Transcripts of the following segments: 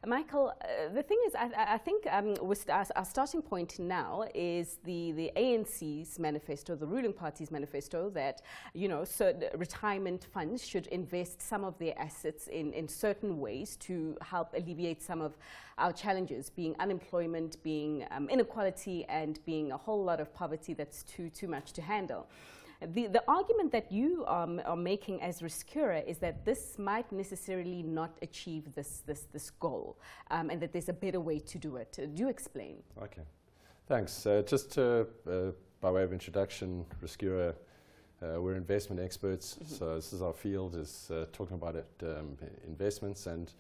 Michael, the thing is, I think our starting point now is the ANC's manifesto, the ruling party's manifesto, that, you know, retirement funds should invest some of their assets in certain ways to help alleviate some of our challenges, being unemployment, being inequality, and being a whole lot of poverty that's too much to handle. The argument that you are making as RisCura is that this might necessarily not achieve this goal, and that there's a better way to do it. Do you explain? Okay, thanks. Just by way of introduction, RisCura, we're investment experts, so this is our field, is talking about investments, and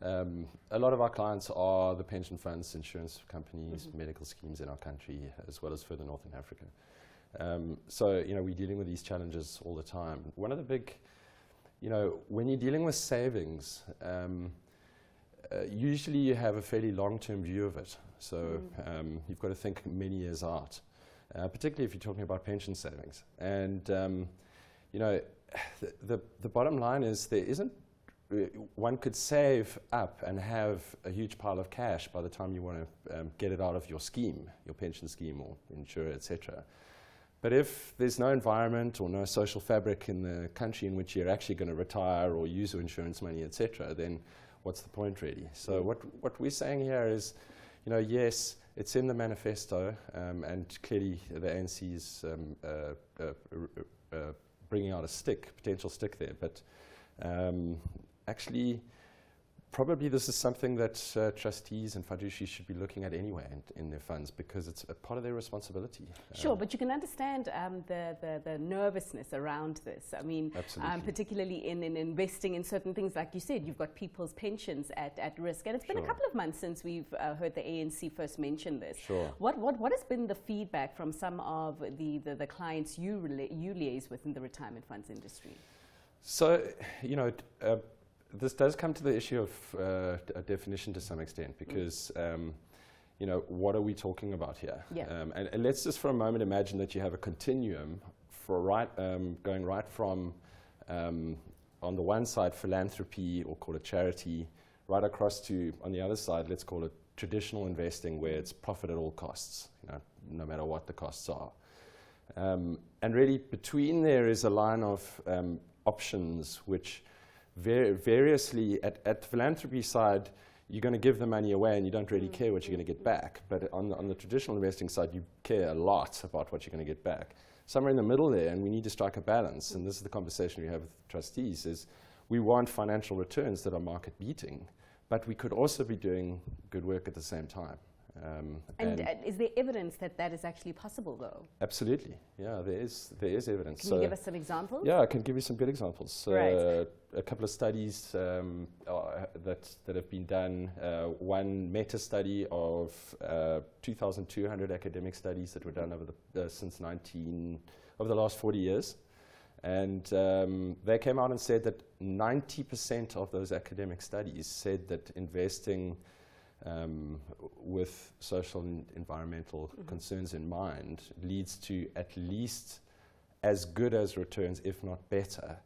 a lot of our clients are the pension funds, insurance companies, medical schemes in our country, as well as further north in Africa. So, you know, we're dealing with these challenges all the time. One of the big, you know, when you're dealing with savings, usually you have a fairly long-term view of it. So you've got to think many years out, particularly if you're talking about pension savings. And, you know, the bottom line is there isn't, one could save up and have a huge pile of cash by the time you want to get it out of your scheme, your pension scheme or insurer, etc. But if there's no environment or no social fabric in the country in which you're actually going to retire or use your insurance money, etc., then what's the point really? So what we're saying here is, you know, yes, it's in the manifesto, and clearly the ANC is bringing out a potential stick there. But actually, probably this is something that trustees and fiduciaries should be looking at anyway in their funds, because it's a part of their responsibility. Sure, but you can understand the nervousness around this. I mean, particularly in investing in certain things, like you said, you've got people's pensions at risk. And it's been a couple of months since we've heard the ANC first mention this. Sure. What has been the feedback from some of the clients you liaise with in the retirement funds industry? So, you know, this does come to the issue of a definition to some extent, because, you know, what are we talking about here? Yeah. And let's just for a moment imagine that you have a continuum for going right from, on the one side, philanthropy, or call it charity, right across to, on the other side, let's call it traditional investing, where it's profit at all costs, you know, no matter what the costs are. And really, between there is a line of options which variously, at the philanthropy side, you're going to give the money away and you don't really care what you're going to get back. But on the traditional investing side, you care a lot about what you're going to get back. Somewhere in the middle there, and we need to strike a balance, and this is the conversation we have with trustees, is we want financial returns that are market beating, but we could also be doing good work at the same time. And is there evidence that that is actually possible, though? Absolutely, yeah, there is evidence. Can you give us some examples? Yeah, I can give you some good examples. Right. A couple of studies that have been done. One meta-study of 2,200 academic studies that were done over the last 40 years. And they came out and said that 90% of those academic studies said that investing with social and environmental concerns in mind leads to at least as good as returns, if not better,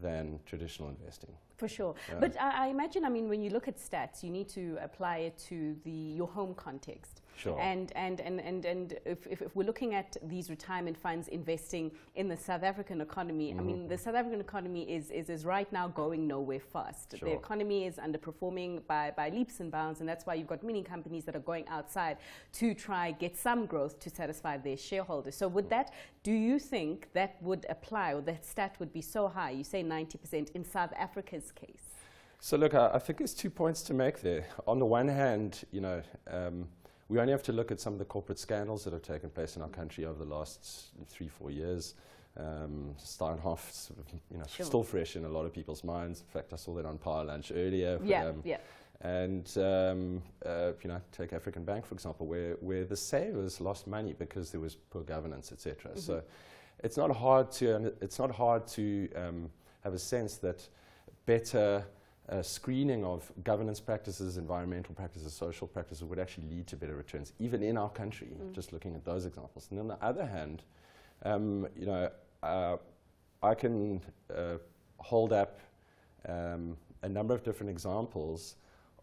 than traditional investing. For sure. Yeah. But I imagine, I mean, when you look at stats, you need to apply it to your home context. Sure. And if we're looking at these retirement funds investing in the South African economy, I mean, the South African economy is right now going nowhere fast. Sure. The economy is underperforming by leaps and bounds, and that's why you've got many companies that are going outside to try get some growth to satisfy their shareholders. So would that, do you think that would apply, or that stat would be so high, you say 90% in South Africa's case? So look, I think there's 2 points to make there. On the one hand, you know, we only have to look at some of the corporate scandals that have taken place in our country over the last 3-4 years. Steinhoff, sort of, you know, still fresh in a lot of people's minds. In fact, I saw that on Power Lunch earlier. And you know, take African Bank for example, where the savers lost money because there was poor governance, etc. So it's not hard to have a sense that better screening of governance practices, environmental practices, social practices would actually lead to better returns, even in our country, just looking at those examples. And on the other hand, you know, I can hold up a number of different examples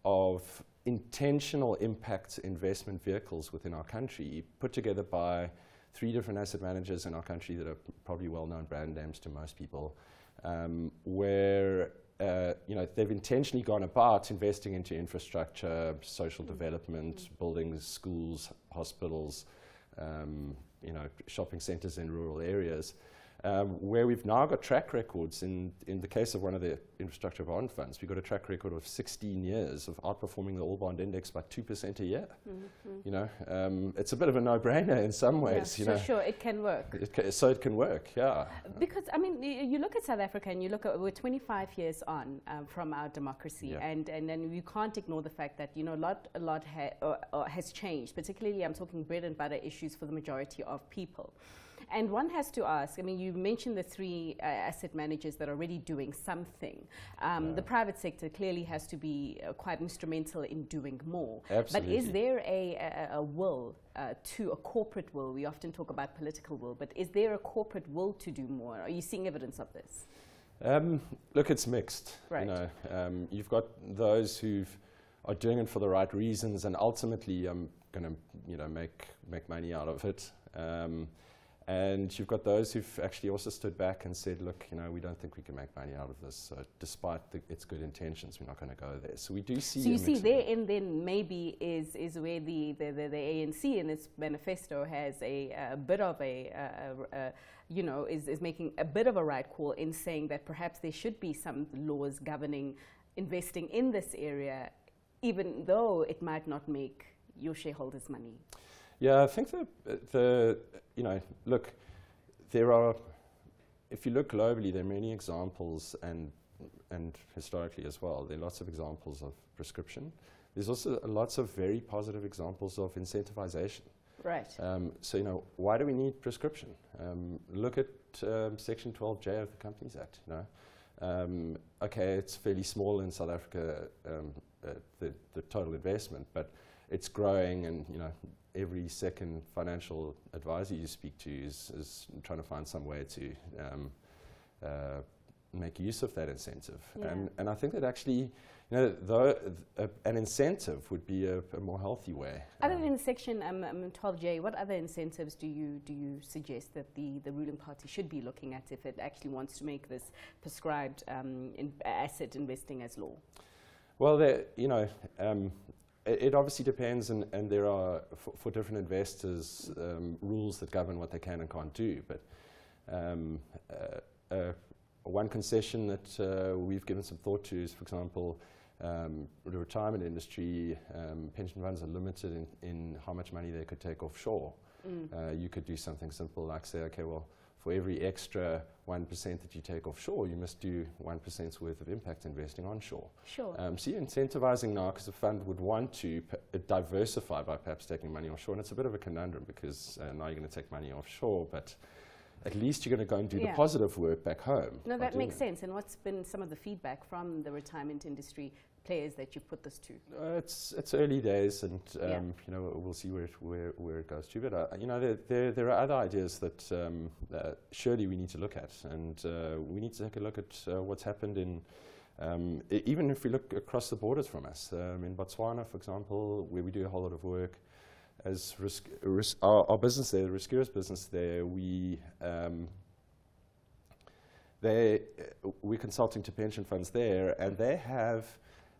of intentional impact investment vehicles within our country, put together by 3 different asset managers in our country that are probably well-known brand names to most people, where they've intentionally gone about investing into infrastructure, social development, buildings, schools, hospitals, shopping centres in rural areas, where we've now got track records. In the case of one of the infrastructure bond funds, we've got a track record of 16 years of outperforming the All Bond Index by 2% a year. It's a bit of a no-brainer in some ways. Yeah, sure, it can work. So it can work, yeah. Because, I mean, you look at South Africa and you look at, we're 25 years on from our democracy, and then you can't ignore the fact that, a lot has changed, particularly I'm talking bread and butter issues for the majority of people. And one has to ask, I mean, you mentioned the 3 asset managers that are already doing something. The private sector clearly has to be quite instrumental in doing more. Absolutely. But is there a will, a corporate will? We often talk about political will, but is there a corporate will to do more? Are you seeing evidence of this? Look, it's mixed. Right. You've got those who are doing it for the right reasons, and ultimately going to make money out of it. And you've got those who've actually also stood back and said, look, we don't think we can make money out of this. So despite its good intentions, we're not going to go there. So we do see. So you see therein then maybe is where the ANC in its manifesto has a bit of is making a bit of a right call in saying that perhaps there should be some laws governing investing in this area, even though it might not make your shareholders money. Yeah, I think look, there are, if you look globally, there are many examples, and historically as well, there are lots of examples of prescription. There's also lots of very positive examples of incentivization. Right. So, why do we need prescription? Look at Section 12J of the Companies Act. Okay, it's fairly small in South Africa, the total investment, but it's growing, and every second financial advisor you speak to is trying to find some way to make use of that incentive. Yeah. And I think that actually, though an incentive would be a more healthy way. Other than Section 12J, what other incentives do you suggest that the ruling party should be looking at if it actually wants to make this prescribed asset investing as law? Well, it obviously depends, and there are, for different investors, rules that govern what they can and can't do. But one concession that we've given some thought to is, for example, the retirement industry. Pension funds are limited in how much money they could take offshore. You could do something simple like say, okay, well, for every extra 1% that you take offshore, you must do 1%'s worth of impact investing onshore. Sure. So you're incentivizing now because the fund would want to diversify by perhaps taking money offshore. And it's a bit of a conundrum because now you're going to take money offshore, but at least you're going to go and do the positive work back home. No, that makes sense. And what's been some of the feedback from the retirement industry players that you've put this to? It's early days, and we'll see where it goes to. But there are other ideas that surely we need to look at, and we need to take a look at what's happened in even if we look across the borders from us. In Botswana, for example, where we do a whole lot of work, as our business there, the RisCura's business there, we're consulting to pension funds there, and they have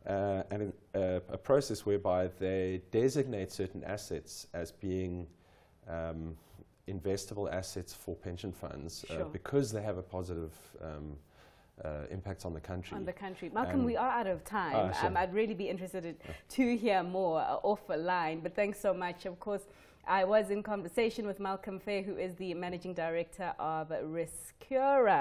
a process whereby they designate certain assets as being investable assets for pension funds because they have a positive impact on the country. Malcolm, we are out of time. Sure. I'd really be interested to hear more offline, but thanks so much. Of course, I was in conversation with Malcolm Fair, who is the Managing Director of RisCura.